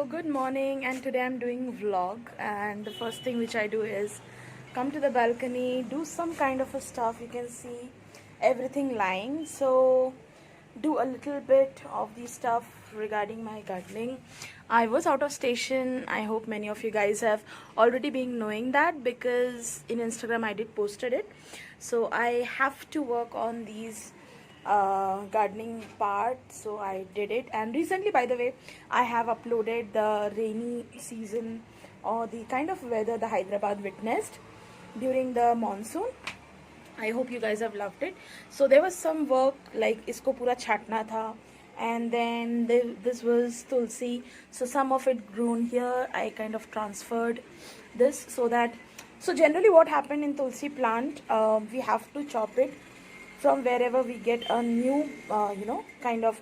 good morning, and today I'm doing vlog, and the first thing which I do is come to the balcony, do some kind of a stuff. You can see everything lying, so do a little bit of the stuff regarding my gardening. I was out of station. I hope many of you guys have already been knowing that, because in Instagram I did posted it. So I have to work on these gardening part, so I did it. And recently, by the way, I have uploaded the rainy season, or the kind of weather the Hyderabad witnessed during the monsoon. I hope you guys have loved it. So there was some work like isko pura chhatna tha, and then this was tulsi, so some of it grown here. I kind of transferred this so that, so generally what happened in tulsi plant, we have to chop it from wherever we get a new kind of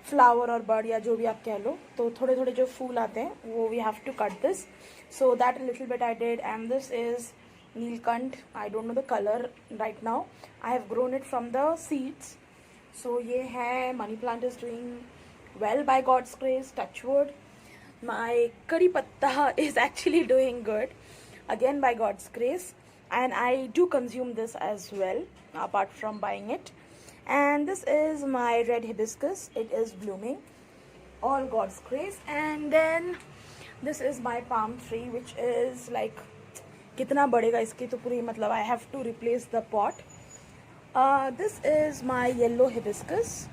flower or bud, या जो भी आप कह लो, तो थोड़े थोड़े जो फूल आते हैं वो we have to cut this. So that a little bit I did. And this is Neelkant. I don't know the color right now. I have grown it from the seeds. So ये है, money plant is doing well by God's grace, touch wood. My curry patta is actually doing good, again by God's grace, and I do consume this as well apart from buying it. And this is my red hibiscus. It is blooming, all God's grace. And then this is my palm tree, which is like, कितना बढ़ेगा इसकी तो पूरी, मतलब I have to replace the pot. This is my yellow hibiscus.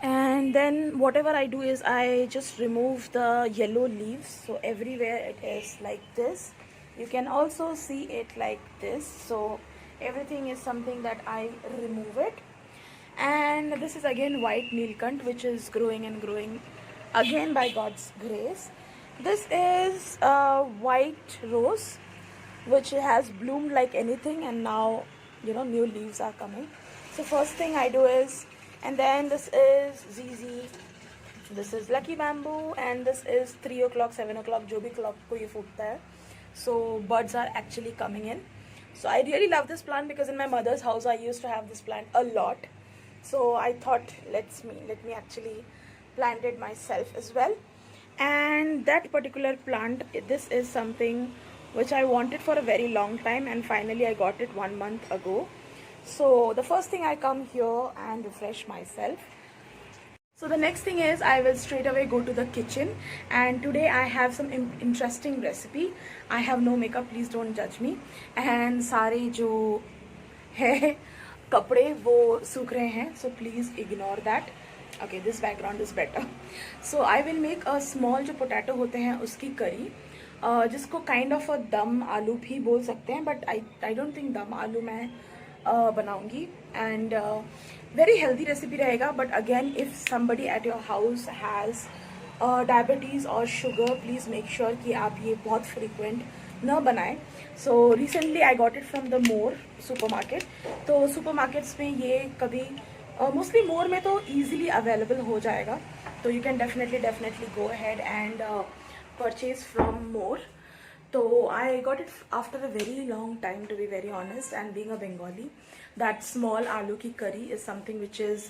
And then whatever I do is I just remove the yellow leaves, so everywhere it is like this. You can also see it like this, so everything is something that I remove it. And this is again white Neelkant, which is growing and growing again by God's grace. This is a white rose, which has bloomed like anything, and now new leaves are coming. So first thing I do is, and then this is ZZ, this is lucky bamboo, and this is 3 o'clock, 7 o'clock, जो भी clock को ये फूटता है. So buds are actually coming in. So I really love this plant because in my mother's house I used to have this plant a lot. So I thought let me actually plant it myself as well. And that particular plant, this is something which I wanted for a very long time, and finally I got it 1 month ago. So the first thing, I come here and refresh myself. So the next thing is I will straight away go to the kitchen, and today I have some interesting recipe. I have no makeup, please don't judge me. And सारे जो है कपड़े वो सूख रहे हैं, so please ignore that. Okay, this background is better. So I will make a small जो potato होते हैं उसकी करी, जिसको kind of a दम आलू भी बोल सकते हैं, but I don't think दम आलू मैं बनाऊंगी. And very healthy recipe रहेगा. But again, if somebody at your house has diabetes or sugar, please make sure कि आप ये बहुत frequent न बनाएं. So recently I got it from the More supermarket. तो supermarkets में ये कभी mostly More में तो easily available हो जाएगा. तो you can definitely go ahead and purchase from More. So I got it after a very long time, to be very honest. And being a Bengali, that small aloo ki curry is something which is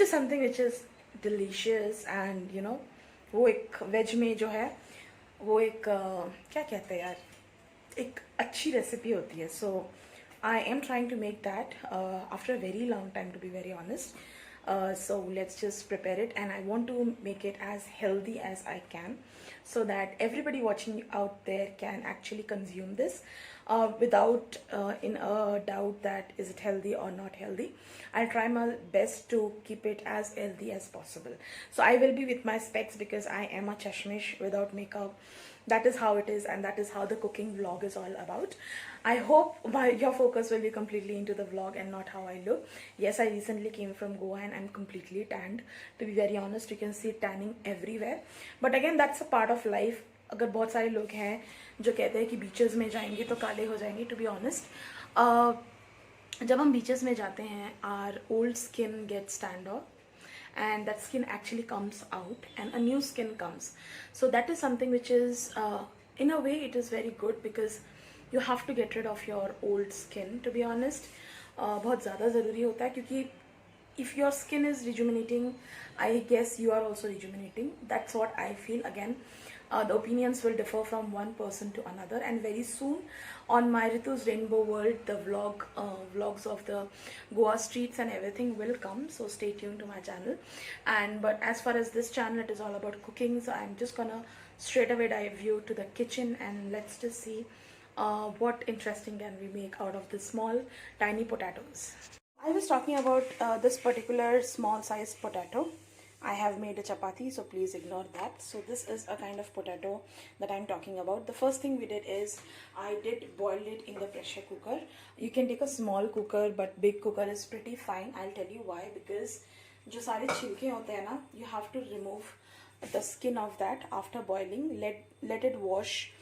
something which is delicious. And वो एक veg में जो है वो एक क्या कहते हैं यार, एक अच्छी रेसिपी होती है. So I am trying to make that after a very long time, to be very honest. So let's just prepare it, and I want to make it as healthy as I can, so that everybody watching out there can actually consume this without in a doubt that is it healthy or not healthy. I'll try my best to keep it as healthy as possible. So I will be with my specs because I am a chashmish without makeup. That is how it is, and that is how the cooking vlog is all about. I hope your focus will be completely into the vlog and not how I look. Yes, I recently came from Goa and I'm completely tanned. To be very honest, you can see tanning everywhere. But again, that's a part of life. अगर बहुत सारे लोग हैं जो कहते हैं कि beaches में जाएंगे तो काले हो जाएंगे, to be honest, जब हम बीचेस में जाते हैं, our old skin gets tanned off, and that skin actually comes out and a new skin comes. So that is something which is in a way it is very good, because you have to get rid of your old skin, to be honest. बहुत ज़्यादा ज़रूरी होता है, क्योंकि if your skin is rejuvenating, I guess you are also rejuvenating. That's what I feel. Again, the opinions will differ from one person to another, and very soon on my Ritu's Rainbow World, the vlogs of the Goa streets and everything will come, so stay tuned to my channel. And but as far as this channel, it is all about cooking, so I'm just gonna straight away dive you to the kitchen, and let's just see what interesting can we make out of the small tiny potatoes. I was talking about this particular small sized potato. I have made a chapati, so please ignore that. So this is a kind of potato that I'm talking about. The first thing we did is I did boil it in the pressure cooker. You can take a small cooker, but big cooker is pretty fine. I'll tell you why. Because जो सारे छिलके होते हैं ना, you have to remove the skin of that after boiling. Let it wash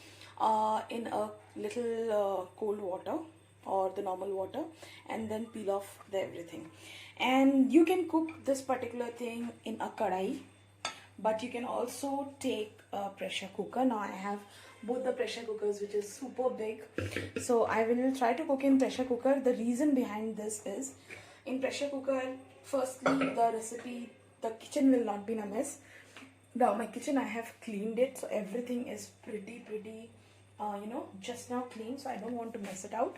in a little cold water or the normal water, and then peel off the everything. And you can cook this particular thing in a kadai, but you can also take a pressure cooker. Now I have both the pressure cookers, which is super big, so I will try to cook in pressure cooker. The reason behind this is, in pressure cooker, firstly, the recipe, the kitchen will not be in a mess. Now my kitchen, I have cleaned it, so everything is pretty just now clean, so I don't want to mess it out.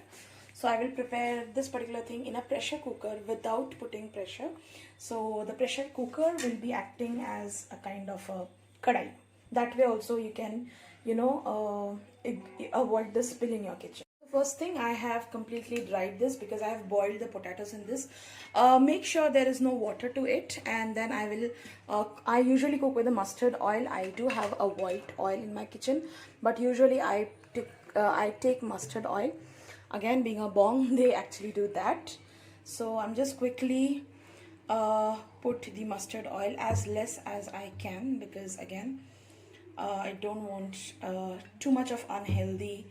So I will prepare this particular thing in a pressure cooker without putting pressure. So the pressure cooker will be acting as a kind of a kadai. That way also you can, avoid the spill in your kitchen. First thing, I have completely dried this because I have boiled the potatoes in this. Make sure there is no water to it, and then I will I usually cook with the mustard oil. I do have a white oil in my kitchen, but usually I take mustard oil. Again, being a bong, they actually do that. So I'm just quickly put the mustard oil as less as I can, because again, I don't want too much of unhealthy.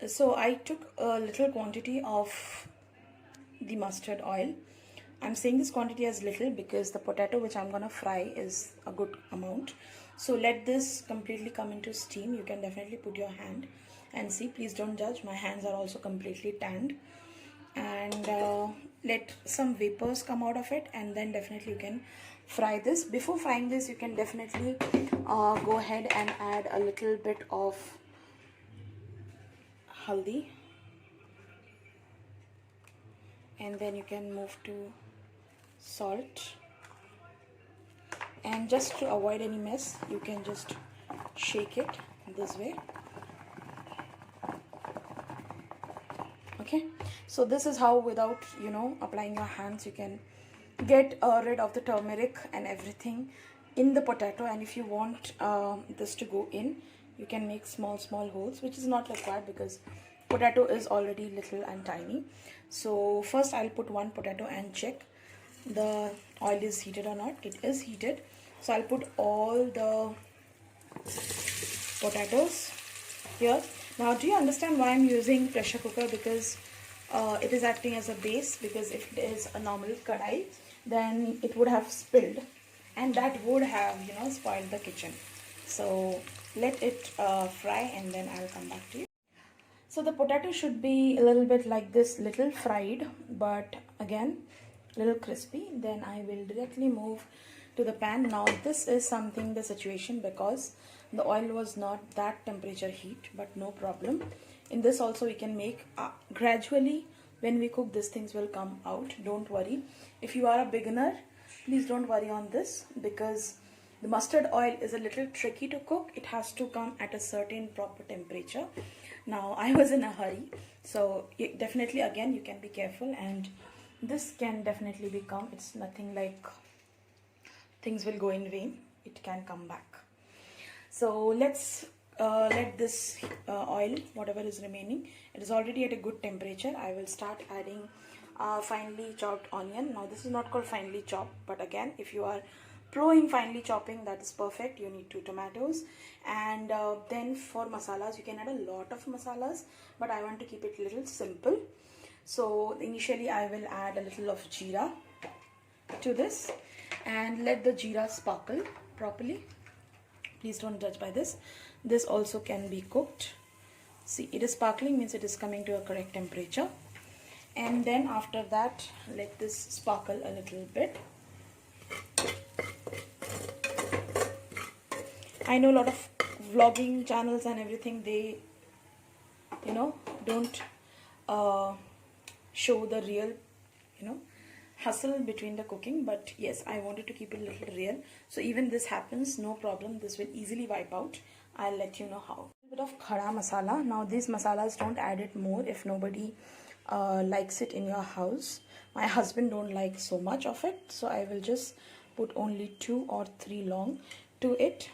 So I took a little quantity of the mustard oil. I'm saying this quantity as little because the potato which I'm gonna fry is a good amount. So let this completely come into steam. You can definitely put your hand and see. Please don't judge. My hands are also completely tanned. And let some vapors come out of it, and then definitely you can fry this. Before frying this, you can definitely go ahead and add a little bit of haldi, and then you can move to salt. And just to avoid any mess, you can just shake it this way. Okay, so this is how, without applying your hands, you can get rid of the turmeric and everything in the potato. And if you want this to go in, you can make small holes, which is not required because potato is already little and tiny. So first I'll put one potato and check the oil is heated or not. It is heated, so I'll put all the potatoes here. Now, do you understand why I'm using pressure cooker? Because it is acting as a base, because if it is a normal kadai, then it would have spilled, and that would have spoiled the kitchen. So let it fry, and then I'll come back to you. So the potato should be a little bit like this, little fried, but again little crispy. Then I will directly move to the pan. Now this is something, the situation, because the oil was not that temperature heat, but no problem. In this also we can make gradually. When we cook, these things will come out, don't worry. If you are a beginner, please don't worry on this, because the mustard oil is a little tricky to cook. It has to come at a certain proper temperature. Now I was in a hurry, so definitely again you can be careful, and this can definitely become, it's nothing like things will go in vain, it can come back. So let's let this oil, whatever is remaining, it is already at a good temperature. I will start adding finely chopped onion. Now this is not called finely chopped, but again, if you are pro in finely chopping, that is perfect. You need 2 tomatoes. And then for masalas, you can add a lot of masalas, but I want to keep it a little simple. So initially I will add a little of jeera to this, and let the jeera sparkle properly. Please don't judge by this. This also can be cooked. See, it is sparkling, means it is coming to a correct temperature. And then after that, let this sparkle a little bit. I know a lot of vlogging channels and everything, they don't show the real hustle between the cooking, but yes, I wanted to keep it a little real. So even this happens, no problem, this will easily wipe out. I'll let you know how. A bit of khada masala. Now these masalas, don't add it more if nobody likes it in your house. My husband don't like so much of it, so I will just put only 2 or 3 long to it,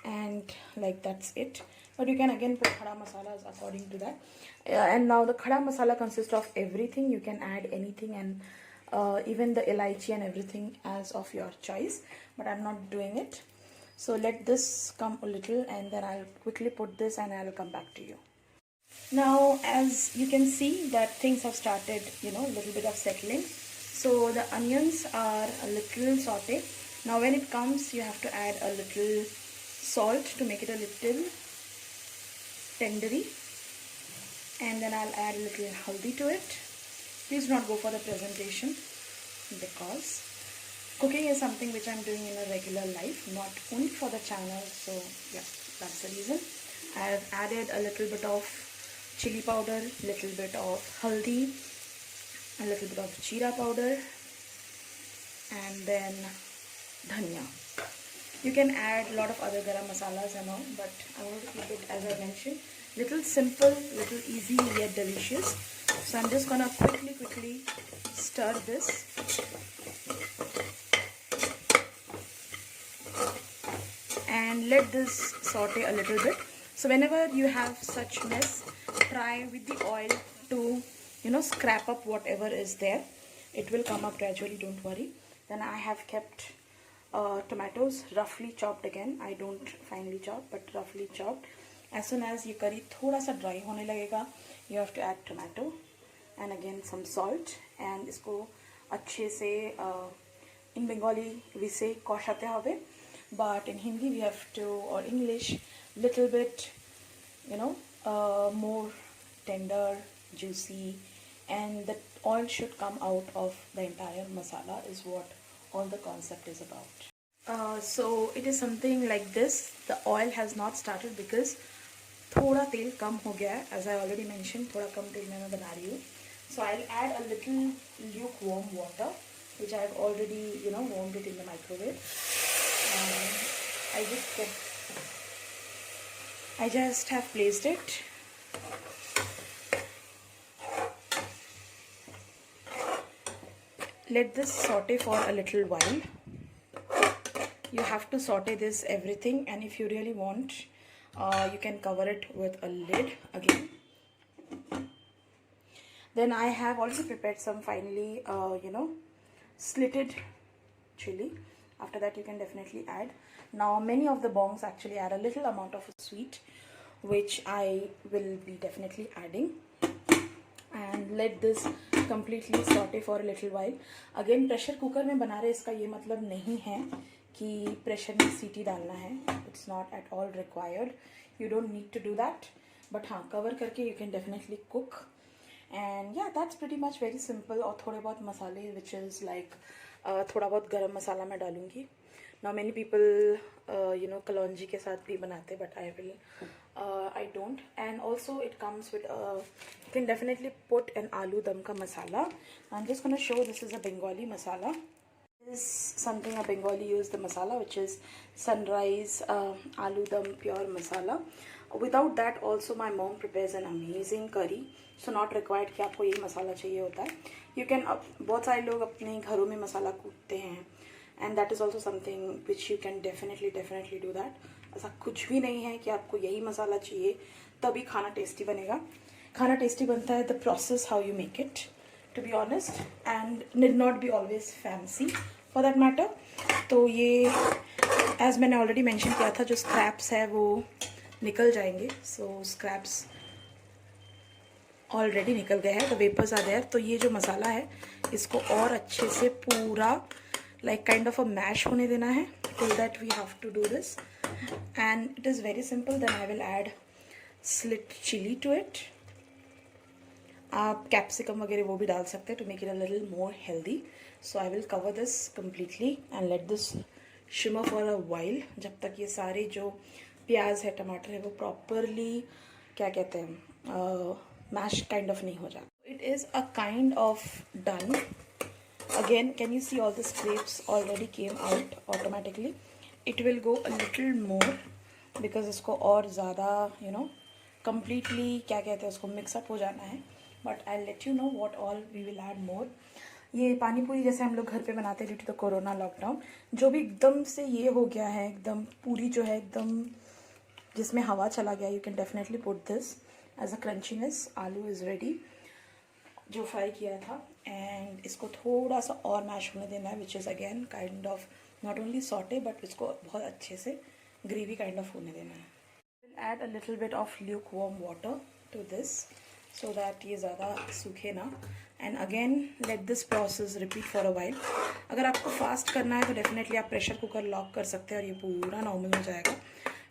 and like that's it. But you can again put khada masalas according to that. And now the khada masala consists of everything. You can add anything, and even the elaichi and everything as of your choice, but I'm not doing it. So let this come a little, and then I'll quickly put this and I'll come back to you. Now as you can see that things have started, a little bit of settling. So the onions are a little sauté. Now when it comes, you have to add a little salt to make it a little tendery, and then I'll add a little haldi to it. Please do not go for the presentation, because cooking is something which I'm doing in a regular life, not only for the channel. So yeah, that's the reason. I've added a little bit of chili powder, little bit of haldi, a little bit of jeera powder, and then dhania. You can add a lot of other garam masalas and all, but I want to keep it, as I mentioned, little simple, little easy yet delicious. So I'm just gonna quickly stir this. And let this saute a little bit. So whenever you have such mess, try with the oil to scrap up whatever is there. It will come up gradually, don't worry. Then I have kept tomatoes roughly chopped again. I don't finely chop, but roughly chopped. As soon as ये curry थोड़ा सा dry होने लगेगा, you have to add tomato and again some salt, and इसको अच्छे से in Bengali we say कौशाते হবে, but in Hindi we have to, or English, little bit more tender, juicy, and the oil should come out of the entire masala is what all the concept is about. So it is something like this. The oil has not started because थोड़ा तेल कम हो गया है, as I already mentioned, थोड़ा कम तेल में मैं बना रही हूँ. So I'll add a little lukewarm water, which I've already warmed it in the microwave. I just have placed it. Let this saute for a little while. You have to saute this everything, and if you really want, you can cover it with a lid again. Then I have also prepared some finely slitted chili. After that you can definitely add. Now many of the bongs actually add a little amount of sweet, which I will be definitely adding. And let this completely saute for a little while. Again, pressure cooker में बना रहे, इसका ये मतलब नहीं है कि pressure में सीटी डालना है. It's not at all required. You don't need to do that. But हाँ, cover करके you can definitely cook. And yeah, that's pretty much very simple. और थोड़े बहुत मसाले, which is like थोड़ा बहुत गरम मसाला मैं डालूँगी. Now many people kalonji के साथ भी बनाते, but I don't. And also it comes with you can definitely put an aloo dum ka masala. I'm just going to show, this is a Bengali masala. This is something a Bengali use the masala, which is sunrise aloo dum pure masala. Without that also my mom prepares an amazing curry. So not required कि आपको यही मसाला चाहिए होता है. You can बहुत सारे लोग अपने घरों में मसाला कूटते हैं, and that is also something which you can definitely do that. ऐसा कुछ भी नहीं है कि आपको यही मसाला चाहिए तभी खाना टेस्टी बनेगा. खाना टेस्टी बनता है the process how you make it, to be honest, and need not be always fancy for that matter. तो ये as मैंने already mention किया था, जो scraps है वो निकल जाएंगे. So scraps ऑलरेडी निकल गए हैं, द वेपर्स आर देयर. तो ये जो मसाला है इसको और अच्छे से पूरा like kind of a mash होने देना है. Till that we have to do this, and it is very simple. Then I will add slit chili to it, आप कैप्सिकम वगैरह वो भी डाल सकते हैं to make it a little more healthy. So I will cover this completely and let this simmer for a while, जब तक ये सारे जो प्याज है टमाटर है वो प्रॉपरली क्या कहते हैं मैश काइंड ऑफ नहीं हो जाता. It is a kind of done. Again, can you see all the scrapes already came out automatically? It will go a little more because इसको और ज़्यादा completely क्या कहते हैं उसको mix up हो जाना है. But I'll let you know what all we will add more. ये पानी पूरी जैसे हम लोग घर पे बनाते हैं due to the corona lockdown, जो भी एकदम से ये हो गया है, एकदम पूरी जो है एकदम जिसमें हवा चला गया, you can definitely put this as a crunchiness. Aloo is ready जो फ्राई किया था, एंड इसको थोड़ा सा और मैश होने देना है, which is again kind of not only saute but इसको बहुत अच्छे से ग्रेवी काइंड ऑफ होने देना है. Will add a little bit of lukewarm water to this so that ये ज़्यादा सूखे ना. And again let this process repeat for a while. अगर आपको फास्ट करना है तो डेफिनेटली आप प्रेशर कुकर लॉक कर सकते हैं और ये पूरा नॉर्मल हो जाएगा.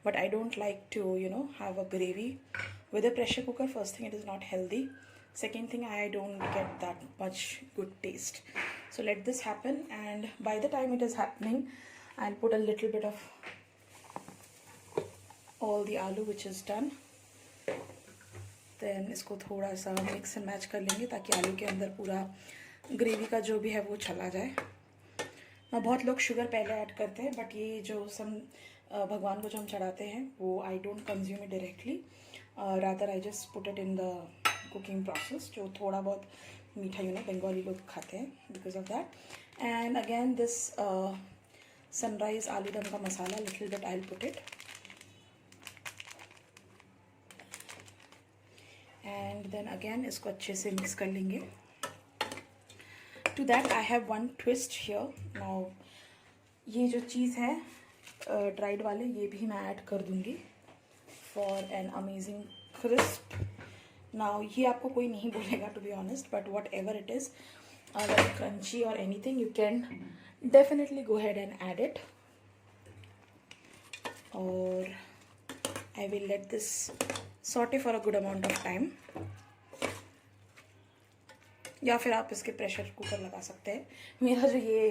But I don't like to have a gravy with a pressure cooker. First thing, it is not healthy. Second thing, I don't get that much good taste. So let this happen, and by the time it is happening, I'll put a little bit of all the aloo which is done. Then इसको थोड़ा सा mix and match कर लेंगे ताकि आलू के अंदर पूरा ग्रेवी का जो भी है वो चला जाए. बहुत लोग शुगर पहले ऐड करते हैं, बट ये जो भगवान को जो हम चढ़ाते हैं वो I don't consume it directly. Rather I just put it in the cooking process, जो थोड़ा बहुत मीठा बंगाली लोग खाते हैं because of that. And again this Sunrise aloo dum का masala little bit I will put it. And then again इसको अच्छे से मिक्स कर लेंगे. To that I have one twist here. Now ये जो चीज़ है ड्राइड वाले ये भी मैं ऐड कर दूँगी for an amazing crisp. Now ये आपको कोई नहीं बोलेगा to be honest, but whatever it is like crunchy और anything, you can definitely go ahead and add it. और I will let this sauté for a good amount of time, या फिर आप इसके प्रेशर कुकर लगा सकते हैं. मेरा जो ये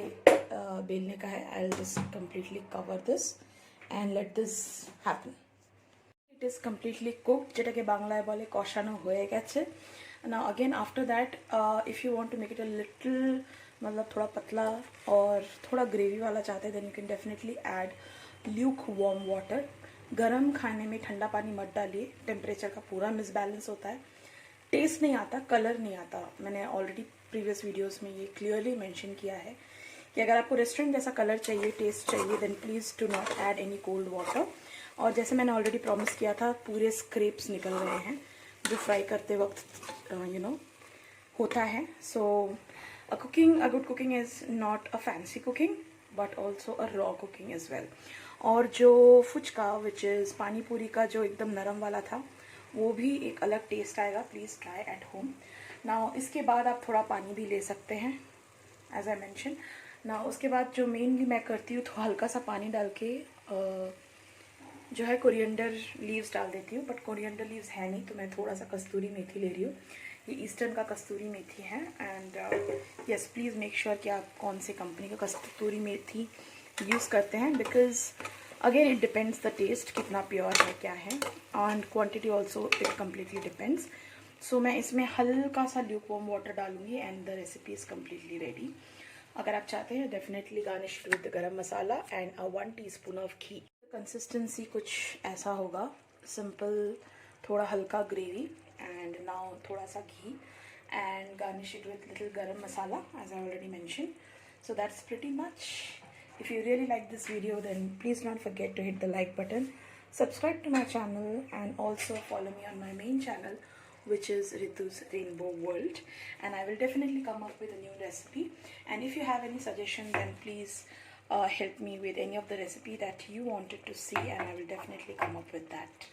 बेलने का है, I will just completely cover this and let this happen. It is completely cooked, যেটাকে বাংলায় বলে কষানো হয়ে গেছে. Now again after that if you want to make it a little मतलब थोड़ा पतला और थोड़ा ग्रेवी वाला चाहते हैं, then you can definitely add lukewarm water. गरम खाने में ठंडा पानी मत डालिए, टेम्परेचर का पूरा मिसबैलेंस होता है, टेस्ट नहीं आता, कलर नहीं आता. मैंने ऑलरेडी प्रीवियस वीडियोस में ये क्लियरली मेंशन किया है कि अगर आपको रेस्टोरेंट जैसा कलर चाहिए, टेस्ट चाहिए, then please do not add any cold water. और जैसे मैंने ऑलरेडी प्रॉमिस किया था, पूरे स्क्रेप्स निकल रहे हैं जो फ्राई करते वक्त होता है. So a good cooking is not a fancy cooking but also a raw cooking as well. और जो फुचका विच इज़ पानी पूरी का जो एकदम नरम वाला था, वो भी एक अलग टेस्ट आएगा. Please try at home. Now इसके बाद आप थोड़ा पानी भी ले सकते हैं एज आई मैंशन. ना उसके बाद जो मेनली मैं करती हूँ, तो हल्का सा पानी डाल के जो है कोरिएंडर लीव्स डाल देती हूँ. बट कोरिएंडर लीव्स है नहीं, तो मैं थोड़ा सा कस्तूरी मेथी ले रही हूँ. ये ईस्टर्न का कस्तूरी मेथी है. And yes, please make sure कि आप कौन सी कंपनी का कस्तूरी मेथी यूज़ करते हैं, because again it depends the taste कितना प्योर है क्या है, and quantity also it completely depends. So मैं इसमें हल्का सा ल्यूक वार्म वाटर डालूंगी and the recipe is completely ready. अगर आप चाहते हैं definitely garnish with garam masala and 1 teaspoon of ghee. Consistency कुछ ऐसा होगा, सिंपल, थोड़ा हल्का ग्रेवी एंड नाउ थोड़ा सा घी and garnish it with little garam masala as I already mention. So that's pretty much. If you really like this video, then please don't forget to hit the like button, subscribe to my channel, and also follow me on my main channel, which is Ritu's Rainbow World, and I will definitely come up with a new recipe. And if you have any suggestion, then please help me with any of the recipe that you wanted to see, and I will definitely come up with that.